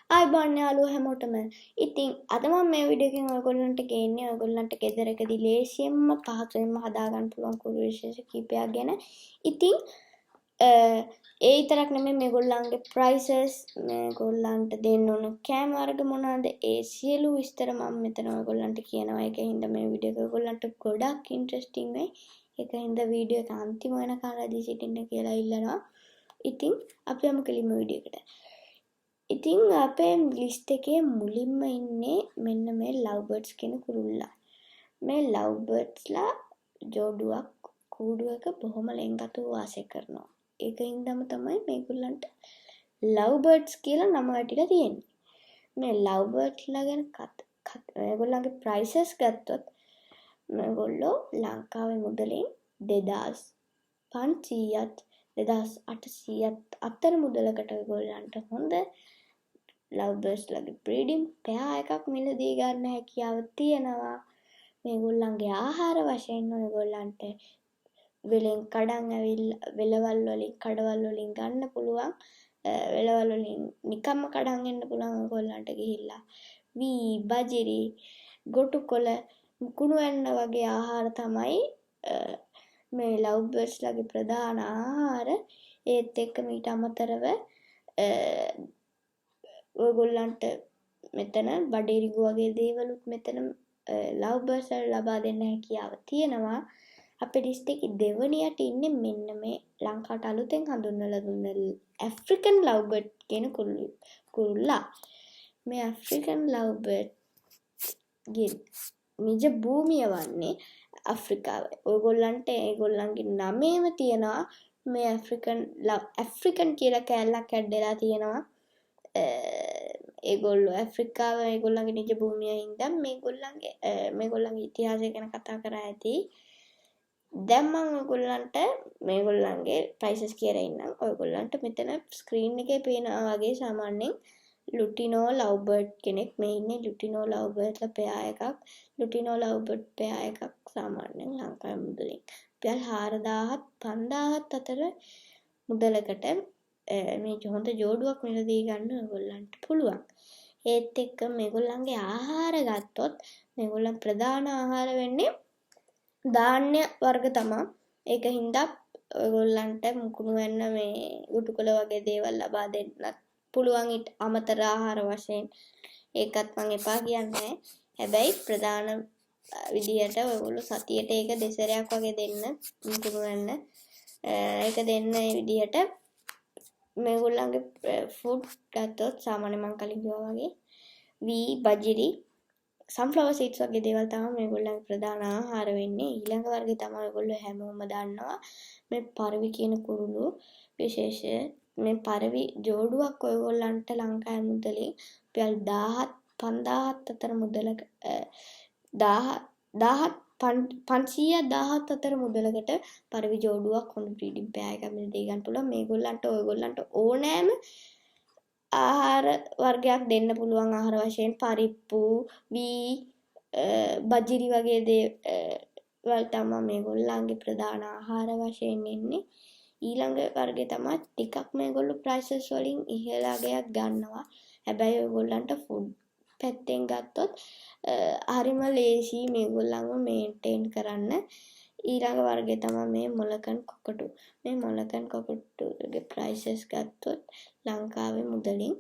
ආයිබෝන් යාළුවෝ හැමෝටම. ඉතින් අද මම මේ වීඩියෝ එකෙන් ඔයගොල්ලන්ට ගේන්නේ ඔයගොල්ලන්ට ගෙදරකදී ලේසියෙන්ම පහසුවෙන්ම හදාගන්න පුළුවන් කුරු විශේෂ කීපයක් ගැන. ඉතින් ඒ විතරක් නෙමෙයි මේගොල්ලන්ගේ prices මේගොල්ලන්ට දෙන්න ඕන කෑම වර්ග මොනවාද ඒ සියලු විස්තර මම මෙතන ඔයගොල්ලන්ට කියනවා. ඒකින්ද මේ වීඩියෝ එක ඔයගොල්ලන්ට ගොඩක් ඉන්ටරෙස්ටිං වෙයි. ඒකින්ද වීඩියෝ එක අන්තිම වෙනකන් රැඳී සිටින්න කියලා ඉල්ලනවා. ඉතින් අපි යමු කෙලින්ම වීඩියෝ එකට. ඉතින් අපේ ලිස්ට් එකේ මුලින්ම ඉන්නේ මෙන්න මේ ලව් බර්ඩ්ස් කියන කුරුල්ලා. මේ ලව් බර්ඩ්ස්ලා ජෝඩුවක් කූඩුවක බොහොම ලෙන්ගතුව වාසය කරනවා. ඒකින්දම තමයි මේගොල්ලන්ට ලව් බර්ඩ්ස් කියලා නම වැටිලා තියෙන්නේ. මේ ලව් බර්ඩ්ස්ලා ගැන මේගොල්ලන්ගේ ප්‍රයිසස් ගත්තොත් මේගොල්ලෝ ලංකාවේ මුදලින් 2500ත් 2800ත් අතර මුදලකට ඔයගොල්ලන්ට හොඳ ලව් බර්ඩ්ස්ලාගේ බ්‍රීඩින් පෙයා එකක් මිලදී ගන්න හැකියාව තියෙනවා. මේගොල්ලන්ගේ ආහාර වශයෙන් ඔයගොල්ලන්ට වෙලෙන් කඩන් ඇවිල්ලා වෙලවල් වලින් කඩවල් වලින් ගන්න පුළුවන්. වෙලවල් වලින් නිකම්ම කඩන් එන්න පුළුවන් ඔයගොල්ලන්ට ගිහිල්ලා. වී, බජිරි, ගොටුකොළ, කුණු ඇන්න වගේ ආහාර තමයි මේ ලව් බර්ඩ්ස්ලාගේ ප්‍රධාන ආහාර. ඒත් එක්ක මීට අමතරව ඔයගොල්ලන්ට මෙතන බඩේරිගු වගේ දේවලුත් මෙතන ලව් බර්ඩ්ස් වල ලබා දෙන්න හැකියාව තියෙනවා. අපේ ලිස්ට් එකේ දෙවනියට ඉන්නේ මෙන්න මේ ලංකාවට අලුතෙන් හඳුන්වලා දුන්න ඇෆ්‍රිකන් ලව් බර්ඩ් කියන කුරුල්ලා. මේ ඇෆ්‍රිකන් ලව් බර්ඩ් ගේ නිජ භූමිය වන්නේ අප්‍රිකාවේ. ඔයගොල්ලන්ට ඒගොල්ලන්ගේ නමේම තියනවා මේ ඇෆ්‍රිකන් කියලා කෑල්ලක් ඇඩ්ඩලා තියෙනවා. ඒගොල්ලෝ ඇෆ්‍රිකාව ඒගොල්ලන්ගේ නිජ භූමියේ ඉඳන් මේගොල්ලන්ගේ ඉතිහාසය ගැන කතා කරා ඇති. දැන් මම ඔයගොල්ලන්ට මේගොල්ලන්ගේ ප්‍රයිසස් කියලා ඉන්නම්. ඔයගොල්ලන්ට මෙතන ස්ක්‍රීන් එකේ පේනවා වගේ සාමාන්‍යයෙන් ලුටිනෝ ලව් බර්ඩ් කෙනෙක් මේ ඉන්නේ. ලුටිනෝ ලව් බර්ඩ්ලා පෙයා එකක්. ලුටිනෝ ලව් බර්ඩ් පෙයා එකක් සාමාන්‍යයෙන් ලංකාවේ මුදලින් රුපියල් 4000ත් 5000ත් අතර මුදලකට මේ හොඳ ජෝඩුවක් මිලදී ගන්න ඔයගොල්ලන්ට පුළුවන්. ඒත් එක්ක මේගොල්ලන්ගේ ආහාර ගත්තොත් මේගොල්ලන් ප්‍රධාන ආහාර වෙන්නේ ධාන්‍ය වර්ග තමයි. ඒක හින්දා ඔයගොල්ලන්ට මුකුණු වෙන්න මේ ගුටුකොළ වගේ දේවල් ලබා දෙන්නත් පුළුවන්. ඊට අමතර ආහාර වශයෙන් ඒකත් මම එපා කියන්නේ. හැබැයි ප්‍රධාන විදියට ඔයගොල්ලෝ සතියට ඒක දෙසරයක් වගේ දෙන්න මුකුණු වෙන්න. ඒක දෙන්න මේ විදියට මේගොල්ලන්ගේ ෆුඩ් ගත්තොත් සාමාන්‍ය මම කලින් කිව්වා වගේ වී, බජිරි, sunflower seeds වගේ දේවල් තමයි මේගොල්ලන්ගේ ප්‍රධාන ආහාර වෙන්නේ. ඊළඟ වර්ගය තමයි ඔයගොල්ලෝ හැමෝම දන්නවා මේ පරවි කියන කුරුළු විශේෂය. මේ පරවි ජෝඩුවක් ඔයගොල්ලන්ට ලංකාවේ මුදලින් රුපියල් 1000ත් 5000ත් අතර මුදලක 500ත් 1000ත් අතර මුදලකට පරවි ජෝඩුවක් හොඳ බ්‍රීඩින් පෙයා එකක් මිලදී ගන්න පුළුවන්. මේගොල්ලන්ට ඔයගොල්ලන්ට ඕනෑම ආහාර වර්ගයක් දෙන්න පුළුවන්. ආහාර වශයෙන් පරිප්පු, වී, බජිරි වගේ දේවල් තමයි මේගොල්ලන්ගේ ප්‍රධාන ආහාර වශයෙන් ඉන්නේ. ඊළඟ වර්ගය තමයි ටිකක් මේගොල්ලෝ ප්‍රයිසස් වලින් ඉහළ අගයක් ගන්නවා. හැබැයි ඔයගොල්ලන්ට ෆුඩ් පැත්තෙන් ගත්තොත් හරිම ලේසි මේගොල්ලන්ව මේන්ටේන් කරන්න. ඊළඟ වර්ගය තමයි මේ මොලකන් කොකටු. මේ මොලකන් කොකටුගේ ප්‍රයිසස් ගත්තොත් ලංකාවේ මුදලින්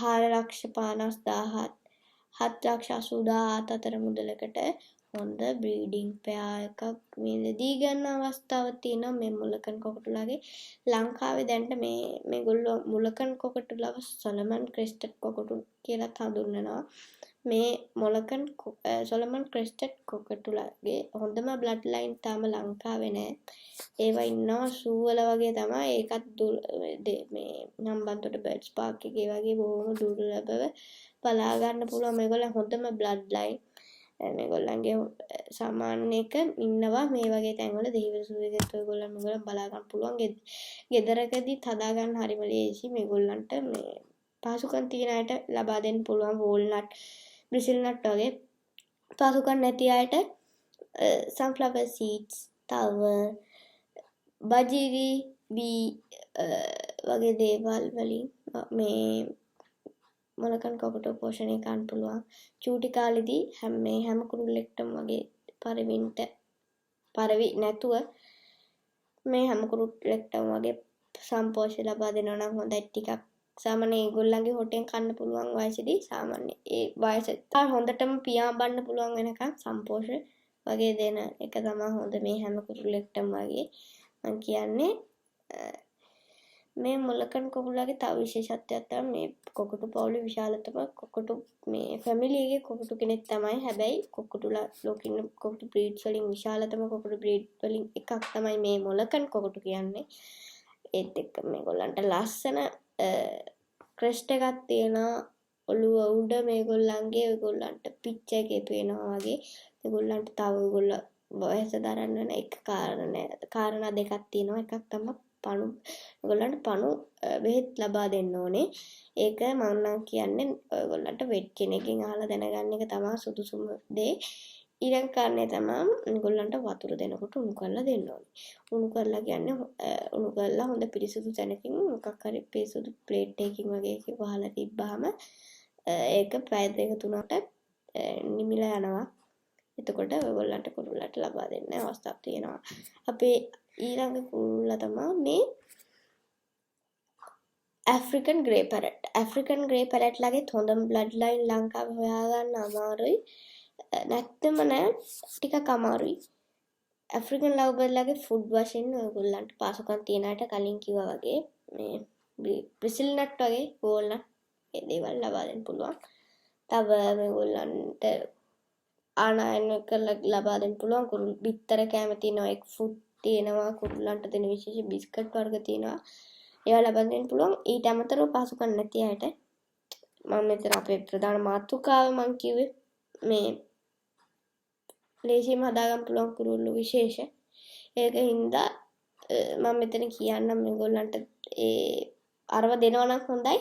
4,50,000ත් 7,80,000ත් අතර මුදලකට හොඳ බ්‍රීඩින් පෙයා එකක් මිලදී ගන්න අවස්ථාවක් තියෙනවා මේ මොලකන් කොකටුලාගේ. ලංකාවේ දැන්ට මේගොල්ලෝ මොලකන් කොකටුලාව සොලමන් ක්‍රෙස්ටඩ් කොකටු කියලා හඳුන්වනවා. මේ මොලකන් සොලමන් ක්‍රෙස්ටඩ් කොකටුලාගේ හොඳම බ්ලඩ් ලයින් තාම ලංකාවේ නැහැ. ඒවා ඉන්නවා සූ වල වගේ තමයි. ඒකත් මේ හම්බන්තොට බර්ඩ්ස් පාක් එකේ වගේ බොහොම දුර්ලභව බලා ගන්න පුළුවන්. මේගොල්ලන් හොඳම බ්ලඩ් ලයින් මේගොල්ලන්ගේ සාමාන්‍යක ඉන්නවා මේ වගේ තැන්වල. දෙහිවල සූ එකත් ඔයගොල්ලන් බලා ගන්න පුළුවන්. ගෙදරකදී හදා ගන්න හරිම ලේසි. මේගොල්ලන්ට මේ පහසුකම් තියෙන අයට ලබා දෙන්න පුළුවන්. වෝල්නට්, බ්‍රිසිල් නට් වගේ පහසුකම් නැති අයට sunflower seeds, තව බජිරි, වී වගේ දේවල් වලින් මේ මොලකන් කොකටු පෝෂණය කරන්න පුළුවන්. චූටි කාලෙදී හැම කුරුල්ලෙක්ටම වගේ පරවි නැතුව මේ හැම කුරුල්ලෙක්ටම වගේ සම්පෝෂණය ලබා දෙනවා නම් හොඳයි. ටිකක් සාමාන්‍ය ඒගොල්ලන්ගේ හොටෙන් කන්න පුළුවන් වයසේදී සාමාන්‍ය ඒ වයසට හොඳටම පියාඹන්න පුළුවන් වෙනකන් සම්පෝෂණය වගේ දෙන එක තමයි හොඳ මේ හැම කුරුල්ලෙක්ටම වගේ. මම කියන්නේ මේ මොලකන් කොකුලාගේ තව විශේෂත්වයක් තමයි මේ කොකටු පවුලේ විශාලතම කොකටු මේ ෆැමිලි එකේ කොකටු කෙනෙක් තමයි. හැබැයි කොකටුලා ලෝකෙින් කොකටු බ්‍රීඩ්ස් වලින් විශාලතම කොකටු බ්‍රීඩ් වලින් එකක් තමයි මේ මොලකන් කොකටු කියන්නේ. ඒත් එක්ක මේගොල්ලන්ට ලස්සන ක්‍රෙස්ට් එකක් තියෙනවා ඔළුව උඩ. මේගොල්ලන්ගේ ඔයගොල්ලන්ට පිච් එකේ පේනවා වගේ. මේගොල්ලන්ට තව ඔයගොල්ලෝ වයස දරන්න වෙන එක කාරණා දෙකක් තියෙනවා. එකක් තමයි පණු. ඔයගොල්ලන්ට පණු බෙහෙත් ලබා දෙන්න ඕනේ. ඒක මම නම් කියන්නේ ඔයගොල්ලන්ට වෙට් කෙනෙක්ගෙන් අහලා දැනගන්න එක තමයි සුදුසුම දේ. ඊළඟ කාරණේ තමයි ඔයගොල්ලන්ට වතුර දෙනකොට උණු කරලා දෙන්න ඕනේ. උණු කරලා කියන්නේ උණු කරලා හොඳ පිරිසිදු තැනකින් මොකක් හරි පිරිසිදු ප්ලේට් එකකින් වගේ එකක් වහලා තිබ්බාම ඒක පැය දෙක තුනකට නිමිලා යනවා. එතකොට ඔයගොල්ලන්ට කුරුල්ලන්ට ලබා දෙන්න අවස්ථාවක් තියෙනවා. අපේ ඊළඟ කුරුල්ලා තමයි මේ African grey parrot. African grey parrot ලගේ හොඳම බ්ලඩ් ලයින් ලංකාවේ හොයාගන්න අමාරුයි. නැත්තම නෑ ටිකක් අමාරුයි. ඇෆ්‍රිකන් ලව් බර්ඩ් ලගේ ෆුඩ් වශයෙන් ඔයගොල්ලන්ට පාසුකම් තියන අයට කලින් කිව්වා වගේ මේ බ්‍රිසිල් නට් වගේ වෝල්නට් ඒ දේවල් ලබා දෙන්න පුළුවන්. තව මේගොල්ලන්ට ආනයන කරලා ලබා දෙන්න පුළුවන් කුරුල් බිත්තර කැම තියෙනවා. එක් ෆුඩ් තියෙනවා. කුරුල්ලන්ට දෙන විශේෂ බිස්කට් වර්ග තියෙනවා. ඒවා ලබා දෙන්න පුළුවන්. ඊට අමතරව පාසුකම් නැති අයට මම මෙතන අපේ ප්‍රධාන මාතෘකාව මම කිව්වේ මේ ලේසියෙන්ම හදාගන්න පුළුවන් කුරුල්ලු විශේෂ. ඒක හින්දා මම මෙතන කියන්නම් මේගොල්ලන්ට ඒ අරව දෙනවා නම් හොඳයි.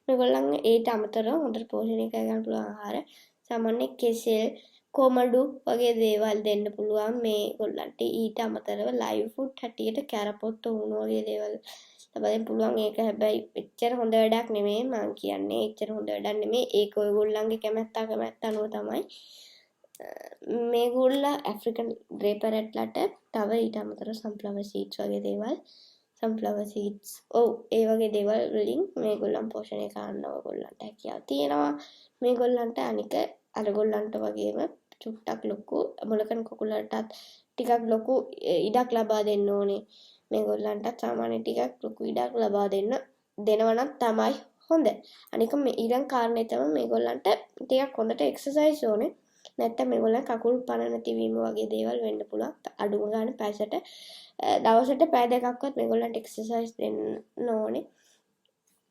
මේගොල්ලන් ඊට අමතරව හොඳට පෝෂණය කරගන්න පුළුවන් ආහාර සාමාන්‍ය කෙසෙල් කොමඩු වගේ දේවල් දෙන්න පුළුවන් මේගොල්ලන්ට. ඊට අමතරව ලයිව් ෆුඩ් හැටියට කැරපොත් උණු වගේ දේවල් ලබා දෙන්න පුළුවන්. ඒක හැබැයි එච්චර හොඳ වැඩක් නෙමෙයි. මම කියන්නේ එච්චර හොඳ වැඩක් නෙමෙයි. ඒක ඔයගොල්ලන්ගේ කැමැත්ත අනුව තමයි. මේගොල්ලා ඇෆ්‍රිකන් ග්‍රේ පැරට්ලට තව ඊට අමතරව සන්ෆ්ලවර් සීඩ්ස් වගේ දේවල් සන්ෆ්ලවර් සීඩ්ස් ඒ වගේ දේවල් වලින් මේගොල්ලන් පෝෂණය කරන්න ඔයගොල්ලන්ට හැකියාව තියෙනවා. මේගොල්ලන්ට අනික අරගොල්ලන්ට වගේම චුට්ටක් ලොකු මොලකන් කොකුලටත් ටිකක් ලොකු ඉඩක් ලබා දෙන්න ඕනේ. මේගොල්ලන්ට සාමාන්‍ය ටිකක් ලොකු ඉඩක් ලබා දෙනවා නම් තමයි හොඳ. අනික මේ ඊළඟ කාරණේ තමයි මේගොල්ලන්ට ටිකක් හොඳට එක්සර්සයිස් ඕනේ. නැත්තම් මේගොල්ලන් කකුල් පණ නැතිවීම වගේ දේවල් වෙන්න පුළුවන්. අඩුම ගානේ පැයකට දවසට පැය දෙකක්වත් මේගොල්ලන්ට එක්සර්සයිස් දෙන්න ඕනේ.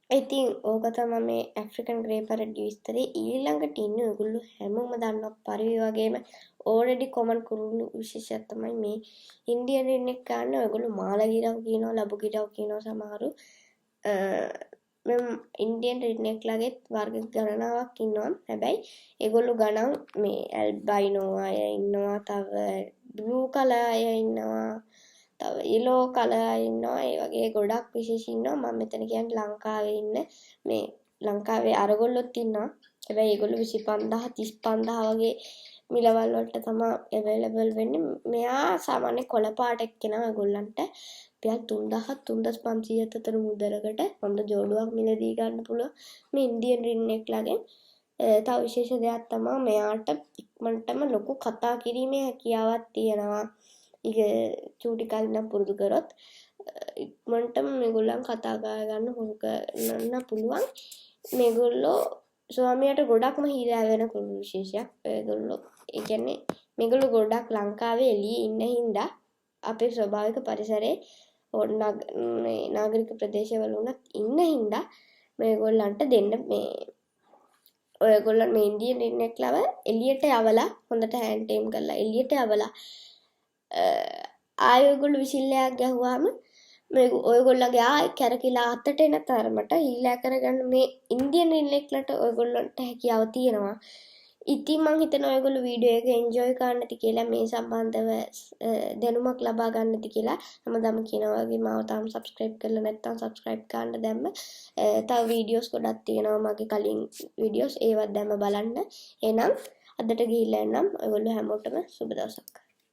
ඉතින් ඕක තමයි මේ ඇෆ්‍රිකන් ග්‍රේ පැරට් විස්තරේ. ඊළඟට ඉන්නේ ඔයගොල්ලෝ හැමෝම දන්නා පරිවි වගේම ඕල්රෙඩි කොමන් කුරුල්ලු විශේෂයක් තමයි මේ ඉන්දියන් රින් එක ගන්න. ඔයගොල්ලෝ මාළගිරව් කියනවා, ලබු ගිරව් කියනවා සමහරු. මම ඉන්දියන් රින් එක ලගේ වර්ග ගණනාවක් ඉන්නවා. හැබැයි ඒගොල්ලෝ ගණන් මේ ඇල්බයිනෝ අය ඉන්නවා, තව බ්ලූ කලර් අය ඉන්නවා, තව yellow කලර් අය ඉන්නවා. ඒ වගේ ගොඩක් විශේෂ ඉන්නවා. මම මෙතන කියන්නේ ලංකාවේ ඉන්න මේ ලංකාවේ අරගොල්ලොත් ඉන්නවා. හැබැයි ඒගොල්ලෝ 25000 35000 වගේ මිලවල් වලට තමයි available වෙන්නේ. මෙයා සාමාන්‍ය කොළ පාට එක්කෙනා ඒගොල්ලන්ට රුපියල් 3000 3500 අතර මුදලකට හොඳ ජෝඩුවක් මිලදී ගන්න පුළුවන් මේ ඉන්දියන් රින් එක ළගෙන්. තව විශේෂ දෙයක් තමයි මෙයාට ඉක්මනටම ලොකු කතා කිරීමේ හැකියාවක් තියෙනවා. ඒක චූටි කාලේ නම් පුරුදු කරොත් ඉක්මනටම මේගොල්ලන් කතා ගන්න හොරගන්න පුළුවන්. මේගොල්ලෝ ස්වාමියාට ගොඩක්ම හීලා වෙන කුරුළු විශේෂයක්. ඒගොල්ලෝ ඒ කියන්නේ මේගොල්ලෝ ගොඩක් ලංකාවේ එළියේ ඉන්න හින්දා අපේ ස්වභාවික පරිසරයේ නාගරික ප්‍රදේශවල උනත් ඉන්න හින්දා මේගොල්ලන්ට දෙන්න මේ ඔයගොල්ලන් මේ ඉන්දියන් රින් එක ලව එළියට යවලා හොඳට හෑන්ඩ් ටේම් කරලා එළියට යවලා ආයෙ ඔයගොල්ලෝ විසිල්ලයක් ගැහුවාම මේ ඔයගොල්ලන්ගේ ආයෙ කැරකිලා අතට එන තරමට හීලා කරගන්න මේ ඉන්දියන් රින් එකලට ඔයගොල්ලන්ට හැකියාව තියෙනවා. ඉතින් මං හිතනවා ඔයගොල්ලෝ වීඩියෝ එක එන්ජොයි කරන්න ඇති කියලා මේ සම්බන්ධව දැනුමක් ලබා ගන්න ඇති කියලා හැමදාම කියනවා වගේ මාව තාම සබ්ස්ක්‍රයිබ් කරලා නැත්නම් සබ්ස්ක්‍රයිබ් කරන්න දැම්ම තව වීඩියෝස් ගොඩක් තියෙනවා මගේ කලින් වීඩියෝස් ඒවත් දැම්ම බලන්න එහෙනම් අදට ගිහිල්ලා එන්නම් ඔයගොල්ලෝ හැමෝටම සුබ දවසක්